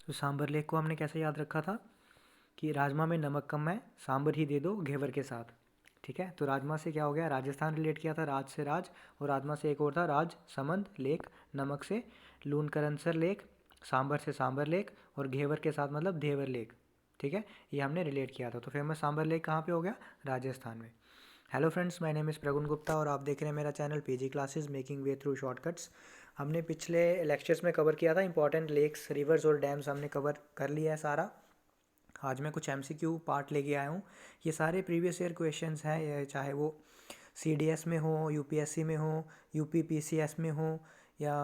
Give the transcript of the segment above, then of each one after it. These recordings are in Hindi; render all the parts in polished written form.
तो सांबर लेक को हमने कैसे याद रखा था कि राजमा में नमक कम है, सांबर ही दे दो घेवर के साथ। ठीक है, तो राजमा से क्या हो गया, राजस्थान रिलेट किया था, राज से राज, और राजमा से एक और था राज समंद लेक, नमक से लूनकरनसर लेक, सांबर से सांबर लेक, और घेवर के साथ मतलब देवर लेक। ठीक है, ये हमने रिलेट किया था। तो फेमस सांबर लेक कहाँ पे हो गया, राजस्थान में। Hello friends, my name is Pragun Gupta और आप देख रहे हैं मेरा channel PG classes making way through shortcuts. हमने पिछले लेक्चर्स में कवर किया था इंपॉर्टेंट लेक्स, रिवर्स और डैम्स, हमने कवर कर लिया है सारा। आज मैं कुछ एमसीक्यू पार्ट लेके आया हूँ। ये सारे प्रीवियस ईयर क्वेश्चंस हैं, ये चाहे वो सीडीएस में हो, यूपीएससी में हो, यूपीपीसीएस में हो, या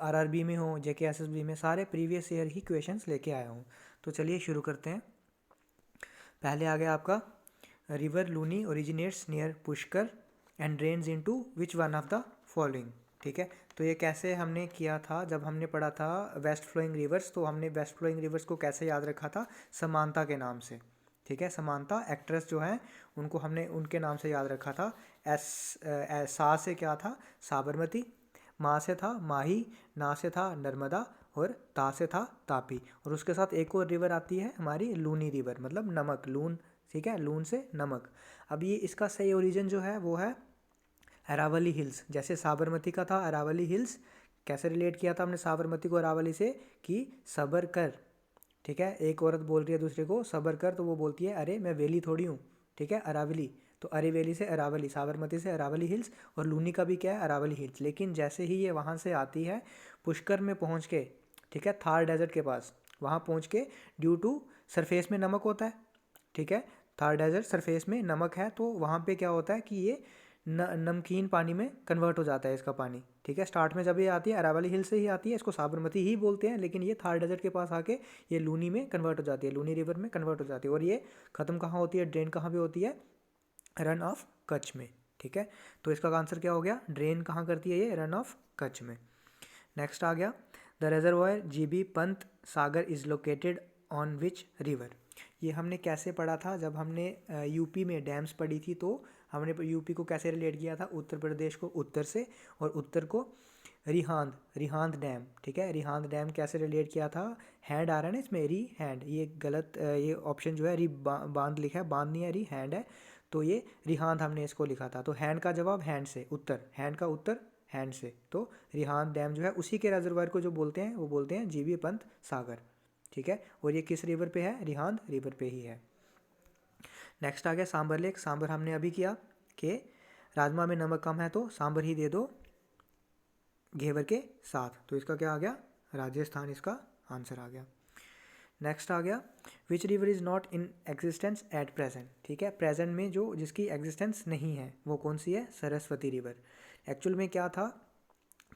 आरआरबी में हो, जेकेएसएसबी में, सारे प्रीवियस ईयर ही क्वेश्चंस लेके आया हूँ। तो चलिए शुरू करते हैं। पहले आ गया आपका, river Luni originates near Pushkar and drains into which one of the following. ठीक है, तो ये कैसे हमने किया था, जब हमने पढ़ा था वेस्ट फ्लोइंग रिवर्स, तो हमने वेस्ट फ्लोइंग रिवर्स को कैसे याद रखा था, समांता के नाम से। ठीक है, समांता एक्ट्रेस जो हैं उनको हमने उनके नाम से याद रखा था। सा से क्या था, साबरमती, माँ से था माही, ना से था नर्मदा, और ता से था तापी। और उसके साथ एक और रिवर आती है हमारी लूनी रिवर, मतलब नमक, लून। ठीक है, लून से नमक। अब ये इसका सही ओरिजिन जो है वो है अरावली हिल्स। जैसे साबरमती का था अरावली हिल्स, कैसे रिलेट किया था हमने साबरमती को अरावली से, कि सबर कर। ठीक है, एक औरत बोल रही है दूसरे को सबर कर, तो वो बोलती है अरे मैं वेली थोड़ी हूँ। ठीक है, अरावली, तो अरे वेली से अरावली, साबरमती से अरावली हिल्स, और लूनी का भी क्या है, अरावली हिल्स। लेकिन जैसे ही ये वहाँ से आती है पुष्कर में पहुँच के, ठीक है, थार डेजर्ट के पास, वहाँ पहुँच के, ड्यू टू सरफेस में नमक होता है। ठीक है, थार डेजर्ट सरफेस में नमक है, तो वहाँ पे क्या होता है कि ये नमकीन पानी में कन्वर्ट हो जाता है इसका पानी। ठीक है, स्टार्ट में जब ये आती है अरावली हिल से ही आती है, इसको साबरमती ही बोलते हैं, लेकिन ये थार डेजर्ट के पास आके ये लूनी में कन्वर्ट हो जाती है, लूनी रिवर में कन्वर्ट हो जाती है। और ये ख़त्म कहाँ होती है, ड्रेन कहाँ पे होती है, रन ऑफ कच्छ में। ठीक है, तो इसका आंसर क्या हो गया, ड्रेन कहाँ करती है ये, रन ऑफ कच्छ में। नेक्स्ट आ गया, the reservoir GB Pant Sagar is located on which river. ये हमने कैसे पढ़ा था, जब हमने यूपी में डैम्स पढ़ी थी, तो हमने यूपी को कैसे रिलेट किया था, उत्तर प्रदेश को उत्तर से, और उत्तर को रिहांद, रिहांद डैम। ठीक है, रिहांद डैम कैसे रिलेट किया था, हैंड आ रहा है ना इसमें, री हैंड, ये गलत, ये ऑप्शन जो है री बांध लिखा है, बांध नहीं है, री हैंड है, तो ये रिहांद हमने इसको लिखा था। तो हैंड का जवाब हैंड से, उत्तर, हैंड का उत्तर हैंड से। तो रिहांद डैम जो है उसी के रिजर्वायर को जो बोलते हैं वो बोलते हैं जीबी पंत सागर। ठीक है, और ये किस रिवर पे है, रिहांद रिवर पे ही है। नेक्स्ट आ गया सांबर लेक। सांबर हमने अभी किया कि राजमा में नमक कम है तो सांबर ही दे दो घेवर के साथ, तो इसका क्या आ गया, राजस्थान इसका आंसर आ गया। नेक्स्ट आ गया, which river is not in existence at present. ठीक है, प्रेजेंट में जो जिसकी एग्जिस्टेंस नहीं है वो कौन सी है, सरस्वती रिवर। एक्चुअल में क्या था,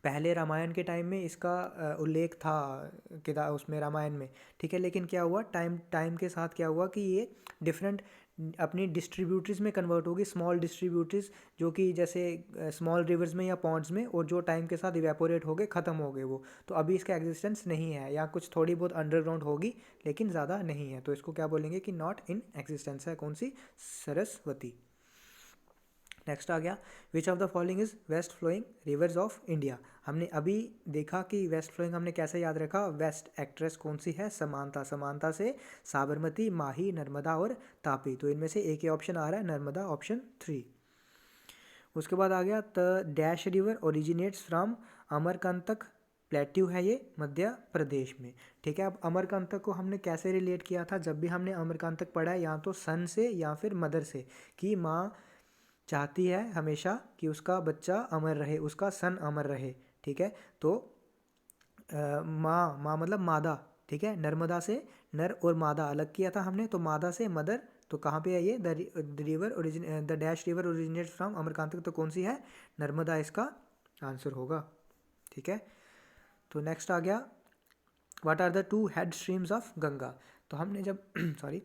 पहले रामायण के टाइम में इसका उल्लेख था किताब उसमें, रामायण में। ठीक है, लेकिन क्या हुआ, टाइम टाइम के साथ क्या हुआ कि ये डिफरेंट अपनी डिस्ट्रीब्यूटरीज में कन्वर्ट होगी, स्मॉल डिस्ट्रीब्यूटरीज, जो कि जैसे स्मॉल रिवर्स में या पॉन्ड्स में, और जो टाइम के साथ इवेपोरेट हो गए, ख़त्म हो गए वो। तो अभी इसका एग्जिस्टेंस नहीं है, या कुछ थोड़ी बहुत अंडरग्राउंड होगी लेकिन ज़्यादा नहीं है, तो इसको क्या बोलेंगे कि नॉट इन एग्जिस्टेंस है, कौन सी, सरस्वती। नेक्स्ट आ गया, which of the following is west flowing rivers of India. हमने अभी देखा कि वेस्ट फ्लोइंग हमने कैसे याद रखा, वेस्ट एक्ट्रेस कौन सी है, समांता, समांता से साबरमती, माही, नर्मदा और तापी। तो इनमें से एक ही ऑप्शन आ रहा है, नर्मदा, ऑप्शन 3। उसके बाद आ गया, the dash river originates from Amarkantak plateau है ये मध्य प्रदेश में। ठीक है, अब अमरकंटक को हमने कैसे रिलेट किया था, जब भी हमने अमरकंटक पढ़ा है, या तो सन से या फिर मदर से, कि माँ चाहती है हमेशा कि उसका बच्चा अमर रहे, उसका सन अमर रहे। ठीक है, तो माँ, माँ मतलब मादा। ठीक है, नर्मदा से नर और मादा अलग किया था हमने, तो मादा से मदर, तो कहाँ पे है ये, the river origin, the dash river originate from Amarkantak, तो कौन सी है, नर्मदा इसका आंसर होगा। ठीक है, तो नेक्स्ट आ गया, what are the two head streams of Ganga. तो हमने जब सॉरी,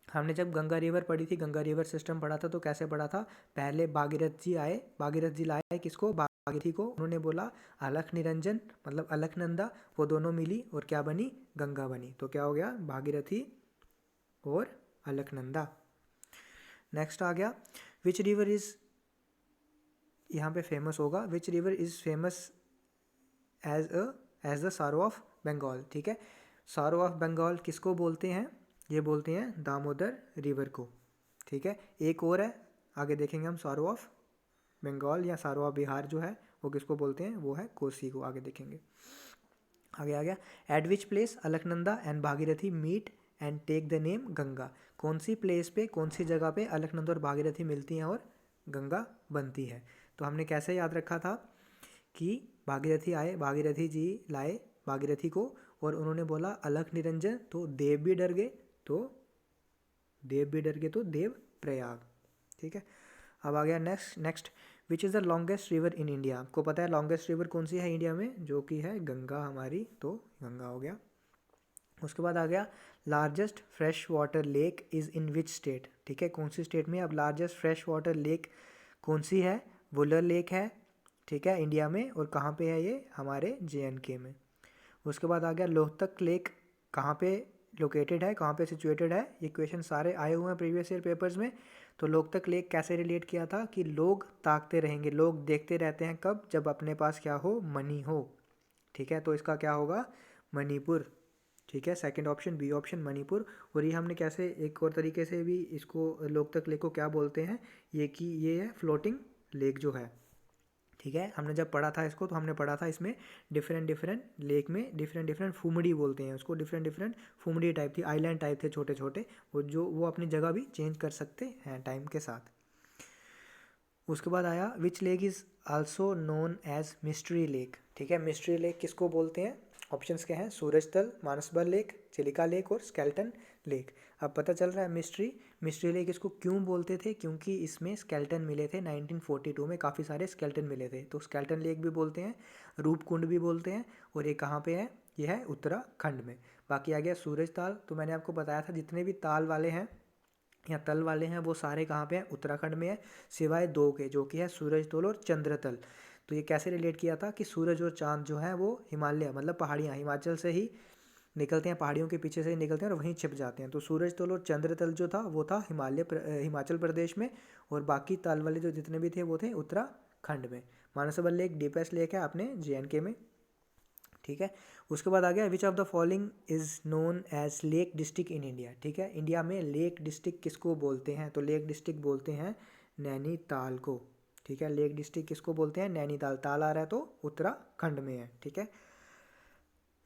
हमने जब गंगा रिवर पढ़ी थी, गंगा रिवर सिस्टम पढ़ा था, तो कैसे पढ़ा था, पहले भागीरथ जी आए, भागीरथ जी लाए किसको, भागीरथी को, उन्होंने बोला अलख निरंजन मतलब अलखनंदा, वो दोनों मिली और क्या बनी, गंगा बनी। तो क्या हो गया, भागीरथी और अलखनंदा। नेक्स्ट आ गया, विच रिवर इज, यहाँ पे फेमस होगा, which river is famous as the sorrow of Bengal. ठीक है, सॉरो ऑफ बंगाल किसको बोलते हैं? ये बोलते हैं दामोदर रिवर को, ठीक है। एक और है, आगे देखेंगे हम, सॉरो ऑफ बंगाल या सॉरो ऑफ बिहार जो है वो किसको बोलते हैं? वो है कोसी को, आगे देखेंगे। आगे आ गया, at which place Alaknanda and Bhagirathi meet and take the name Ganga. कौन सी प्लेस पे, कौन सी जगह पे अलकनंदा और भागीरथी मिलती हैं और गंगा बनती है? तो हमने कैसे याद रखा था कि भागीरथी आए, भागीरथी जी लाए भागीरथी को, और उन्होंने बोला अलख निरंजन, तो देव भी डर गए, तो देव प्रयाग, ठीक है। अब आ गया next which is the longest river in India. आपको पता है लॉन्गेस्ट रिवर कौन सी है इंडिया में? जो कि है गंगा हमारी, तो गंगा हो गया। उसके बाद आ गया largest fresh water lake is in which state, ठीक है। कौन सी स्टेट में? अब लार्जेस्ट फ्रेश वाटर लेक कौन सी है? वुलर लेक है, ठीक है, इंडिया में। और कहाँ पे है ये? हमारे JNK में। उसके बाद आ गया लोहतक लेक कहाँ पे लोकेटेड है, कहाँ पे सिचुएटेड है? ये क्वेश्चन सारे आए हुए हैं प्रीवियस ईयर पेपर्स में। तो लोहतक लेक कैसे रिलेट किया था कि लोग ताकते रहेंगे, लोग देखते रहते हैं, कब? जब अपने पास क्या हो? मनी हो, ठीक है। तो इसका क्या होगा? मणिपुर, ठीक है। Second option, B option, Manipur. और ये हमने कैसे, एक और तरीके से भी इसको, लोकतक लेक को क्या बोलते हैं? ये कि ये है फ्लोटिंग लेक जो है, ठीक है। हमने जब पढ़ा था इसको तो हमने पढ़ा था इसमें डिफरेंट लेक में डिफरेंट फुमड़ी बोलते हैं उसको, डिफरेंट फुमड़ी टाइप थी, आइलैंड टाइप थे छोटे छोटे, वो अपनी जगह भी चेंज कर सकते हैं टाइम के साथ। उसके बाद आया which lake is also known as mystery lake, ठीक है। मिस्ट्री लेक किसको बोलते हैं? ऑप्शंस क्या हैं? सूरजतल, मानसबल लेक, चिलिका लेक और स्केल्टन लेक। अब पता चल रहा है मिस्ट्री लेक इसको क्यों बोलते थे? क्योंकि इसमें स्केल्टन मिले थे 1942 में, काफ़ी सारे स्केल्टन मिले थे, तो स्केल्टन लेक भी बोलते हैं, रूपकुंड भी बोलते हैं। और ये कहाँ पे है? ये है उत्तराखंड में। बाकी आ गया सूरज ताल, तो मैंने आपको बताया था जितने भी ताल वाले हैं या तल वाले हैं वो सारे कहाँ पे हैं? उत्तराखंड में है, सिवाय दो के, जो कि है सूरज तल और चंद्रतल। तो ये कैसे रिलेट किया था कि सूरज और चांद जो है वो हिमालय, मतलब पहाड़ियाँ, हिमाचल से ही निकलते हैं, पहाड़ियों के पीछे से ही निकलते हैं और वहीं छिप जाते हैं। तो सूरज तल और चंद्रतल जो था वो था हिमाचल प्रदेश में, और बाकी तल वाले जो जितने भी थे वो थे उत्तराखंड में। मानसबल लेक डीपेस्ट लेक है अपने JNK में, ठीक है। उसके बाद आ गया which of the following is known as lake district in India, ठीक है। इंडिया में लेक डिस्ट्रिक्ट किसको बोलते हैं? तो लेक डिस्ट्रिक्ट बोलते हैं नैनीताल को, ठीक है। लेक डिस्ट्रिक्ट किसको बोलते हैं? नैनीताल, ताल आ रहा है तो उत्तराखंड में है, ठीक है।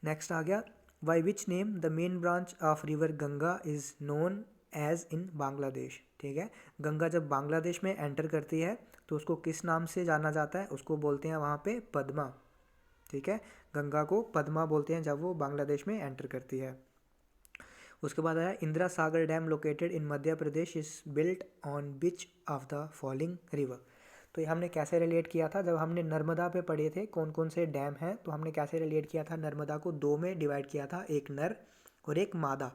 नेक्स्ट आ गया by which name the main branch of river Ganga is known as in Bangladesh, ठीक है। गंगा जब बांग्लादेश में एंटर करती है तो उसको किस नाम से जाना जाता है? उसको बोलते हैं वहाँ पे पद्मा, ठीक है। गंगा को पद्मा बोलते हैं जब वो बांग्लादेश में एंटर करती है। उसके बाद आया Indira Sagar dam located in Madhya Pradesh is built on which of the following river. तो ये हमने कैसे रिलेट किया था? जब हमने नर्मदा पे पढ़े थे कौन कौन से डैम हैं, तो हमने कैसे रिलेट किया था? नर्मदा को दो में डिवाइड किया था, एक नर और एक मादा,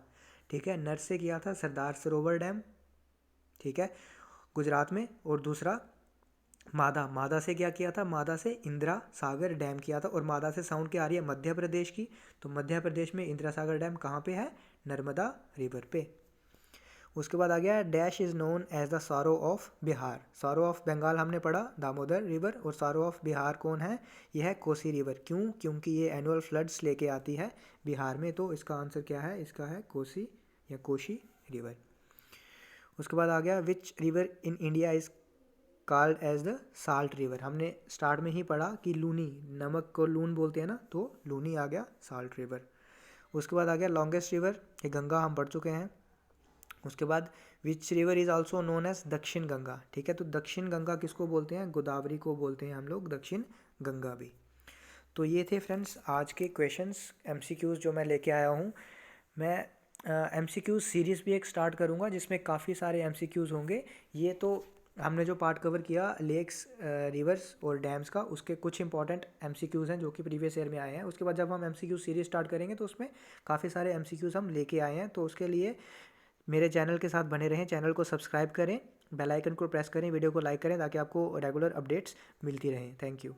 ठीक है। नर से किया था सरदार सरोवर डैम, ठीक है, गुजरात में, और दूसरा मादा से क्या किया था? मादा से इंदिरा सागर डैम किया था। और मादा से साउंड क्या आ रही है? मध्य प्रदेश की, तो मध्य प्रदेश में इंदिरा सागर डैम कहाँ पे है? नर्मदा रिवर पे। उसके बाद आ गया dash is known as the sorrow of Bihar. Sorrow of Bengal हमने पढ़ा दामोदर रिवर, और सॉरो ऑफ बिहार कौन है? यह है कोसी रिवर। क्यों? क्योंकि ये एनुअल फ्लड्स लेके आती है बिहार में, तो इसका आंसर क्या है? इसका है कोसी या कोशी रिवर। उसके बाद आ गया which river in India is called as the salt river. हमने स्टार्ट में ही पढ़ा कि लूनी, नमक को लून बोलते हैं ना, तो लूनी आ गया साल्ट रिवर। उसके बाद आ गया लॉन्गेस्ट रिवर, ये गंगा हम पढ़ चुके हैं। उसके बाद which river is also known as Dakshin Ganga, ठीक है। तो दक्षिण गंगा किसको बोलते हैं? गोदावरी को बोलते हैं हम लोग दक्षिण गंगा भी। तो ये थे फ्रेंड्स आज के क्वेश्चंस MCQs जो मैं लेके आया हूँ। मैं MCQ सीरीज़ भी एक स्टार्ट करूँगा जिसमें काफ़ी सारे MCQs होंगे। ये तो हमने जो पार्ट कवर किया लेक्स, रिवर्स और डैम्स का, उसके कुछ इंपॉर्टेंट MCQs हैं जो कि प्रीवियस ईयर में आए हैं। उसके बाद जब हम MCQ सीरीज़ स्टार्ट करेंगे तो उसमें काफ़ी सारे MCQs हम लेके आए हैं। तो उसके लिए मेरे चैनल के साथ बने रहें, चैनल को सब्सक्राइब करें, बेल आइकन को प्रेस करें, वीडियो को लाइक करें ताकि आपको रेगुलर अपडेट्स मिलती रहें। Thank you.